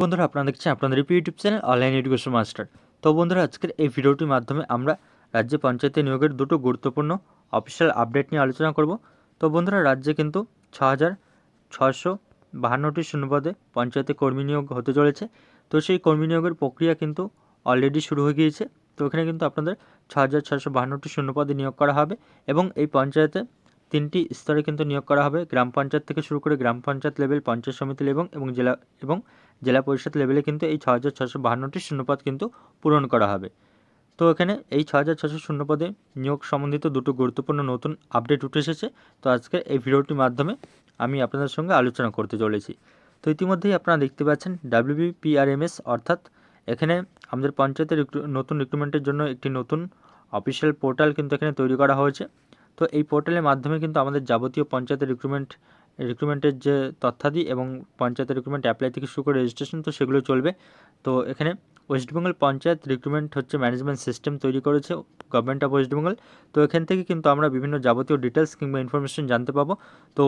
বন্ধুরা আপনারা দেখছেন আপনাদের YouTube channel online education master. তো বন্ধুরা আজকের এই ভিডিওটির মাধ্যমে আমরা রাজ্যে পঞ্চায়েতে নিয়োগের দুটো গুরুত্বপূর্ণ অফিসিয়াল আপডেট নিয়ে আলোচনা করব। তো বন্ধুরা রাজ্যে কিন্তু 6,652টি শূন্যপদে পঞ্চায়েতে কর্মী নিয়োগ হতে চলেছে। তো সেই কর্মী নিয়োগের প্রক্রিয়া কিন্তু অলরেডি শুরু হয়ে গিয়েছে। তো এখানে কিন্তু আপনাদের 6,652টি শূন্যপদে নিয়োগ করা হবে এবং এই পঞ্চায়েতে 3টি স্তরে কিন্তু নিয়োগ করা হবে। গ্রাম পঞ্চায়েত থেকে শুরু করে গ্রাম পঞ্চায়েত লেভেল, পঞ্চায়েত সমিতি লেভেল এবং জেলা পরিষদ লেভেলে কিন্তু এই 6,652টি শূন্যপদ কিন্তু পূরণ করা হবে। তো এখানে এই 6,600 শূন্যপদে নিয়োগ সম্বন্ধিত দুটো গুরুত্বপূর্ণ নতুন আপডেট উঠে এসেছে। তো আজকে এই ভিডিওটির মাধ্যমে আমি আপনাদের সঙ্গে আলোচনা করতে চলেছি। তো ইতিমধ্যেই আপনারা দেখতে পাচ্ছেন WBPRMS, অর্থাৎ এখানে আমাদের পঞ্চায়েতের নতুন রিক্রুটমেন্টের জন্য একটি নতুন অফিসিয়াল পোর্টাল কিন্তু এখানে তৈরি করা হয়েছে। তো এই পোর্টালের মাধ্যমে কিন্তু আমাদের যাবতীয় পঞ্চায়েতের রিক্রুটমেন্টের যে তথ্যাদি এবং পঞ্চায়েতের রিক্রুটমেন্ট অ্যাপ্লাই থেকে শুরু করে রেজিস্ট্রেশন, তো সেগুলো চলবে। তো এখানে West Bengal panchayat recruitment management system তৈরি করেছে গভর্নমেন্ট অফ ওয়েস্টবেঙ্গল। তো এখান থেকে কিন্তু আমরা বিভিন্ন যাবতীয় ডিটেলস কিংবা ইনফরমেশন জানতে পাবো। তো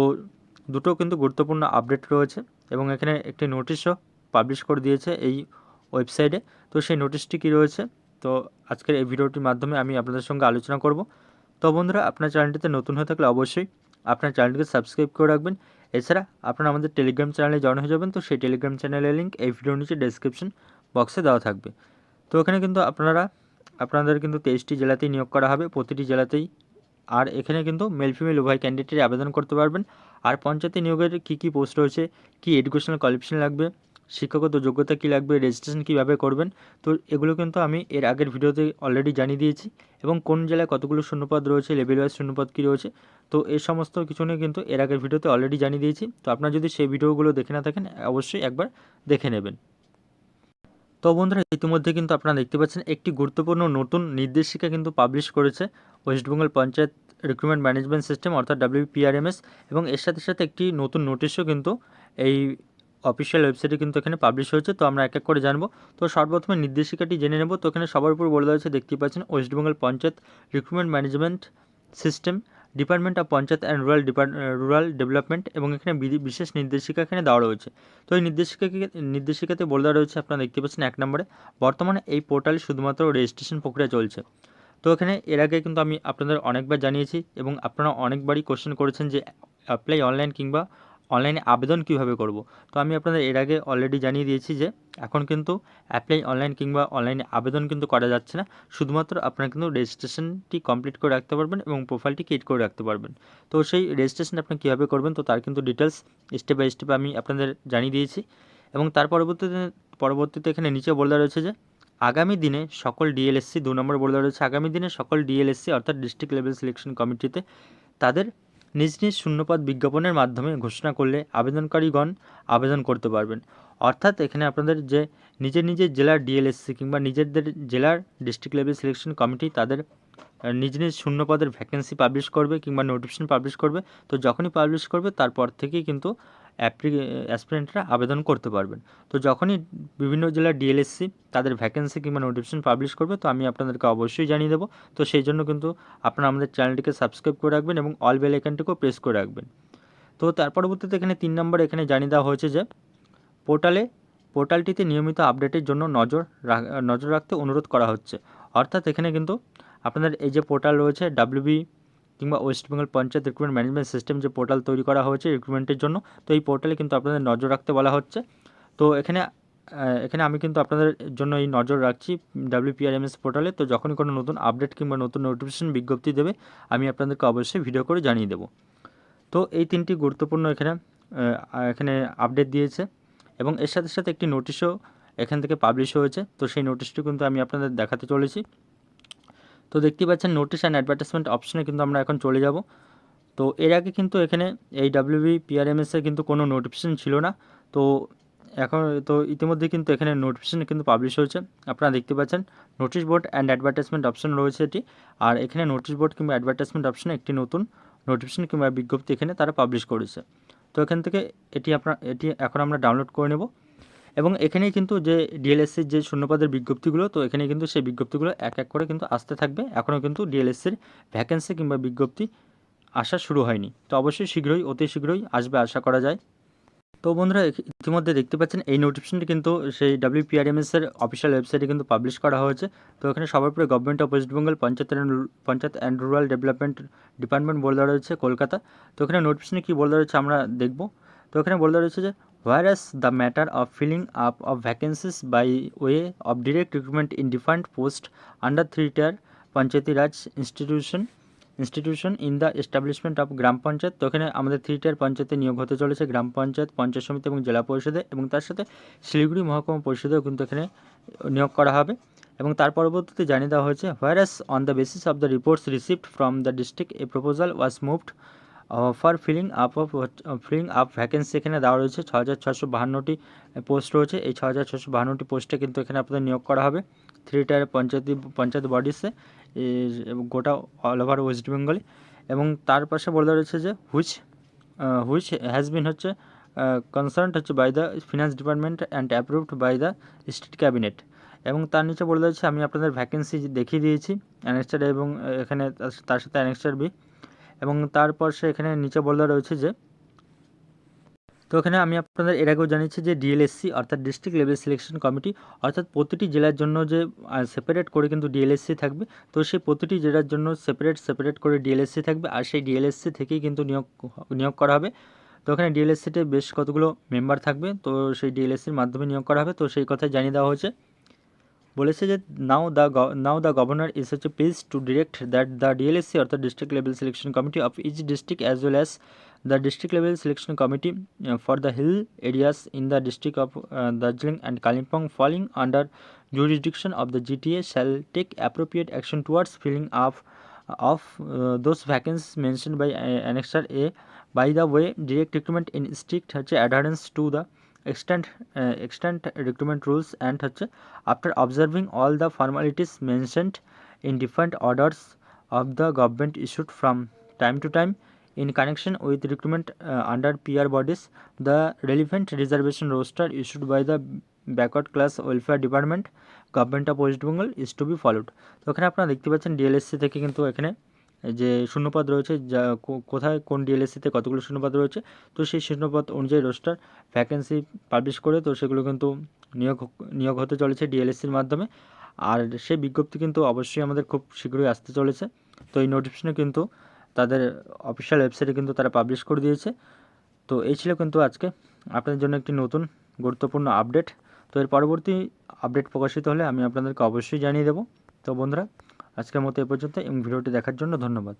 দুটো কিন্তু গুরুত্বপূর্ণ আপডেট রয়েছে এবং এখানে একটি নোটিশও পাবলিশ করে দিয়েছে এই ওয়েবসাইটে। তো সেই নোটিশটি কী রয়েছে, তো আজকের এই ভিডিওটির মাধ্যমে আমি আপনাদের সঙ্গে আলোচনা করব। তো বন্ধুরা আপনার চ্যানেলটিতে নতুন হয়ে থাকলে অবশ্যই আপনার চ্যানেলটিকে সাবস্ক্রাইব করে রাখবেন। এছাড়া আপনারা আমাদের টেলিগ্রাম চ্যানেলে জয়েন হয়ে যাবেন। তো সেই টেলিগ্রাম চ্যানেলের লিঙ্ক এই ভিডিওর নিচে ডেসক্রিপশন বক্সে দেওয়া থাকবে। তো এখানে কিন্তু আপনাদের কিন্তু 23টি জেলাতেই নিয়োগ করা হবে, প্রতিটি জেলাতেই। আর এখানে কিন্তু মেল ফিমেল উভয় ক্যান্ডিডেটই আবেদন করতে পারবেন। আর পঞ্চায়েতে নিয়োগের কী পোস্ট রয়েছে, কী এডুকেশনাল কোয়ালিফিকেশন লাগবে, শিক্ষাগত যোগ্যতা কী লাগবে, রেজিস্ট্রেশন কীভাবে করবেন, তো এগুলো কিন্তু আমি এর আগের ভিডিওতে অলরেডি জানিয়ে দিয়েছি। এবং কোন জেলায় কতগুলো শূন্যপদ রয়েছে, লেভেল ওয়াইজ শূন্যপদ কী রয়েছে, তো এই সমস্ত কিছু নিয়ে কিন্তু এর আগের ভিডিওতে অলরেডি জানিয়ে দিয়েছি। তো আপনারা যদি সেই ভিডিওগুলো দেখে না থাকেন অবশ্যই একবার দেখে নেবেন। তো বন্ধুরা ইতিমধ্যে কিন্তু আপনারা দেখতে পাচ্ছেন একটি গুরুত্বপূর্ণ নতুন নির্দেশিকা কিন্তু পাবলিশ করেছে West Bengal panchayat recruitment management system, অর্থাৎ WBPRMS, এবং এর সাথে সাথে একটি নতুন নোটিশও কিন্তু এই অফিসিয়াল ওয়েবসাইটে কিন্তু এখানে পাবলিশ হয়েছে। তো আমরা এক এক করে জানবো। তো সর্বপ্রথমে নির্দেশিকাটি জেনে নেব। তো এখানে সবার উপর বলে দেওয়া হয়েছে, দেখতেই পাচ্ছেন, West Bengal panchayat recruitment management system, department of panchayat and rural development, এবং এখানে বিশেষ নির্দেশিকা এখানে দেওয়া রয়েছে। তো এই নির্দেশিকাতে বলে দেওয়া রয়েছে, আপনারা দেখতে পাচ্ছেন 1 নম্বরে, বর্তমানে এই পোর্টালে শুধুমাত্র রেজিস্ট্রেশন প্রক্রিয়া চলছে। তো এখানে এর আগে কিন্তু আমি আপনাদের অনেকবার জানিয়েছি এবং আপনারা অনেকবারই কোশ্চেন করেছেন যে অ্যাপ্লাই অনলাইন কিংবা অনলাইনে আবেদন কীভাবে করব। তো আমি আপনাদের এর আগে অলরেডি জানিয়ে দিয়েছি যে এখন কিন্তু অ্যাপ্লাই অনলাইন কিংবা অনলাইনে আবেদন কিন্তু করা যাচ্ছে না। শুধুমাত্র আপনারা কিন্তু রেজিস্ট্রেশনটি কমপ্লিট করে রাখতে পারবেন এবং প্রোফাইলটি ক্রিয়েট করে রাখতে পারবেন। তো সেই রেজিস্ট্রেশন আপনি কীভাবে করবেন, তো তার কিন্তু ডিটেলস স্টেপ বাই স্টেপ আমি আপনাদের জানিয়ে দিয়েছি। এবং তার পরবর্তীতে এখানে নিচে বলে দেওয়া রয়েছে যে আগামী দিনে সকল ডিএলএসসি, 2 নম্বর বলে দেওয়া রয়েছে, আগামী দিনে সকল ডিএলএসসি অর্থাৎ ডিস্ট্রিক্ট লেভেল সিলেকশন কমিটিতে তাদের নিজ নিজ শূন্যপদ বিজ্ঞাপনের মাধ্যমে ঘোষণা করলে আবেদনকারীগণ আবেদন করতে পারবেন। অর্থাৎ এখানে আপনাদের যে নিজের জেলার ডিএলএসসি কিংবা নিজেদের জেলার ডিস্ট্রিক্ট লেভেল সিলেকশন কমিটি তাদের নিজ শূন্যপদের ভ্যাকেন্সি পাবলিশ করবে কিংবা নোটিফিকেশন পাবলিশ করবে। তো যখনই পাবলিশ করবে তারপর থেকেই কিন্তু অ্যাসপিরেন্টরা আবেদন করতে পারবেন। তো যখনই বিভিন্ন জেলার ডিএলএসসি তাদের ভ্যাকেন্সি কিংবা নোটিফিকেশন পাবলিশ করবে, তো আমি আপনাদেরকে অবশ্যই জানিয়ে দেবো। তো সেই জন্য কিন্তু আপনারা আমাদের চ্যানেলটিকে সাবস্ক্রাইব করে রাখবেন এবং অল বেল আইকনটিকেও প্রেস করে রাখবেন। তো তার পরবর্তীতে এখানে 3 নম্বরে এখানে জানিয়ে দেওয়া হয়েছে যে পোর্টালটিতে নিয়মিত আপডেটের জন্য নজর রাখতে অনুরোধ করা হচ্ছে। অর্থাৎ এখানে কিন্তু আপনাদের এই যে পোর্টাল রয়েছে WB কিংবা West Bengal panchayat recruitment management system, যে পোর্টাল তৈরি করা হয়েছে রিক্রুটমেন্টের জন্য, তো এই পোর্টালে কিন্তু আপনাদের নজর রাখতে বলা হচ্ছে। তো এখানে আমি কিন্তু আপনাদের জন্য এই নজর রাখছি WPRMS পোর্টালে। তো যখনই কোনো নতুন আপডেট কিংবা নতুন নোটিফিকেশন বিজ্ঞপ্তি দেবে আমি আপনাদেরকে অবশ্যই ভিডিও করে জানিয়ে দেবো। তো এই 3টি গুরুত্বপূর্ণ এখানে আপডেট দিয়েছে এবং এর সাথে সাথে একটি নোটিশও এখান থেকে পাবলিশ হয়েছে। তো সেই নোটিশটি কিন্তু আমি আপনাদের দেখাতে চলেছি। তো দেখতেই পাচ্ছেন নোটিশ অ্যান্ড অ্যাডভার্টাইজমেন্ট অপশনে কিন্তু আমরা এখন চলে যাব। তো এর আগে কিন্তু এখানে এই WBPRMS-এ কিন্তু কোনো নোটিফিকেশন ছিল না। তো ইতিমধ্যে কিন্তু এখানে নোটিফিকেশন কিন্তু পাবলিশ হয়েছে। আপনারা দেখতে পাচ্ছেন notice board and advertisement option রয়েছে এটি। আর এখানে নোটিশ বোর্ড কিংবা অ্যাডভার্টাইজমেন্ট অপশনে একটি নতুন নোটিফিকেশন কিংবা বিজ্ঞপ্তি এখানে তারা পাবলিশ করেছে। তো এখান থেকে এটি এখন আমরা ডাউনলোড করে নেব এবং এখানেই কিন্তু যে ডিএলএসসির যে শূন্যপদের বিজ্ঞপ্তিগুলো, তো এখানে কিন্তু সেই বিজ্ঞপ্তিগুলো এক এক করে কিন্তু আসতে থাকবে। এখনও কিন্তু ডিএলএসসির ভ্যাকেন্সি কিংবা বিজ্ঞপ্তি আসা শুরু হয়নি। তো অবশ্যই অতি শীঘ্রই আসবে আশা করা যায়। তো বন্ধুরা ইতিমধ্যে দেখতে পাচ্ছেন এই নোটিফিকেশনটি কিন্তু সেই WPRMS এর অফিসিয়াল ওয়েবসাইটে কিন্তু পাবলিশ করা হয়েছে। তো এখানে সবার উপরে government of West Bengal panchayat and rural development department বলে দেওয়া রয়েছে কলকাতা। তো এখানে নোটিফিকেশনে কী বলে দেওয়া রয়েছে আমরা দেখব। তো এখানে বলে দেওয়া রয়েছে যে whereas the matter of filling up of vacancies by way of direct recruitment in defined post under 3-tier Panchayati Raj institution in the establishment of গ্রাম পঞ্চায়েত। তো এখানে আমাদের 3-tier পঞ্চায়েতে নিয়োগ হতে চলেছে গ্রাম পঞ্চায়েত, পঞ্চায়েত সমিতি এবং জেলা পরিষদে, এবং তার সাথে শিলিগুড়ি মহকুমা পরিষদেও কিন্তু এখানে নিয়োগ করা হবে। এবং তার পরবর্তীতে জানিয়ে দেওয়া হয়েছে whereas on the basis of the reports received from the district a proposal was moved for filling up vacancy এখানে দেওয়া রয়েছে 6,652টি পোস্ট রয়েছে। এই 6,652টি পোস্টে কিন্তু এখানে আপনাদের নিয়োগ করা হবে 3-tier পঞ্চায়েত বডিসে গোটা অল ওভার ওয়েস্ট বেঙ্গলে। এবং তার পাশে বলে দেওয়া রয়েছে যে হুইচ হ্যাজ বিন হচ্ছে কনসার্নড হচ্ছে by the finance department and approved by the state cabinet. এবং তার নিচে বলে দেওয়া হচ্ছে আমি আপনাদের ভ্যাকেন্সি দেখিয়ে দিয়েছি অ্যানেক্সার এবং এখানে তার সাথে অ্যানেক্সার বি। এবং তারপর সে এখানে নিচে বলা রয়েছে যে তো এখানে আমি আপনাদের এর আগেও জানিয়েছি যে ডিএলএসসি অর্থাৎ ডিস্ট্রিক্ট লেভেল সিলেকশন কমিটি, অর্থাৎ প্রতিটি জেলার জন্য যে সেপারেট করে কিন্তু ডিএলএসসি থাকবে। তো সেই প্রতিটি জেলার জন্য সেপারেট করে ডিএলএসসি থাকবে, আর সেই ডিএলএসসি থেকেই কিন্তু নিয়োগ করা হবে। তো এখানে ডিএলএসসিতে বেশ কতগুলো মেম্বার থাকবে, তো সেই ডিএলএসসির মাধ্যমে নিয়োগ করা হবে। তো সেই কথাই জানিয়ে দেওয়া হয়েছে। বলেছে যে নাও দ্য গভর্নর ইজ হচ্ছে please to direct that the DLSC অর্থাৎ district level selection committee of each district as well as the district level selection committee for the hill areas in the district of Darjeeling and Kalimpong falling under jurisdiction of the GTA shall take appropriate action towards filling up of those vacancies mentioned by Annexure A by the way direct recruitment in strict adherence to the extant recruitment rules and after observing all the formalities mentioned in different orders of the government issued from time to time in connection with recruitment under PR bodies, the relevant reservation roster issued by the backward class welfare department government of West Bengal is to be followed. তো এখানে আপনারা দেখতে পাচ্ছেন ডিএলএসসি থেকে কিন্তু এখানে যে শূন্যপদ রয়েছে যা কোথায় কোন ডিএলএসসিতে কতগুলো শূন্যপদ রয়েছে, তো সেই শূন্যপদ অনুযায়ী রোস্টার ভ্যাকেন্সি পাবলিশ করে তো সেগুলো কিন্তু নিয়োগ হতে চলেছে ডিএলএসসির মাধ্যমে। আর সেই বিজ্ঞপ্তি কিন্তু অবশ্যই আমাদের খুব শীঘ্রই আসতে চলেছে। তো এই নোটিফিকেশনে কিন্তু তাদের অফিসিয়াল ওয়েবসাইটে কিন্তু তারা পাবলিশ করে দিয়েছে। তো এই ছিল কিন্তু আজকে আপনাদের জন্য একটি নতুন গুরুত্বপূর্ণ আপডেট। তো এর পরবর্তী আপডেট প্রকাশিত হলে আমি আপনাদেরকে অবশ্যই জানিয়ে দেবো। তো বন্ধুরা আজকের মতো এ পর্যন্ত, এবং ভিডিওটি দেখার জন্য ধন্যবাদ।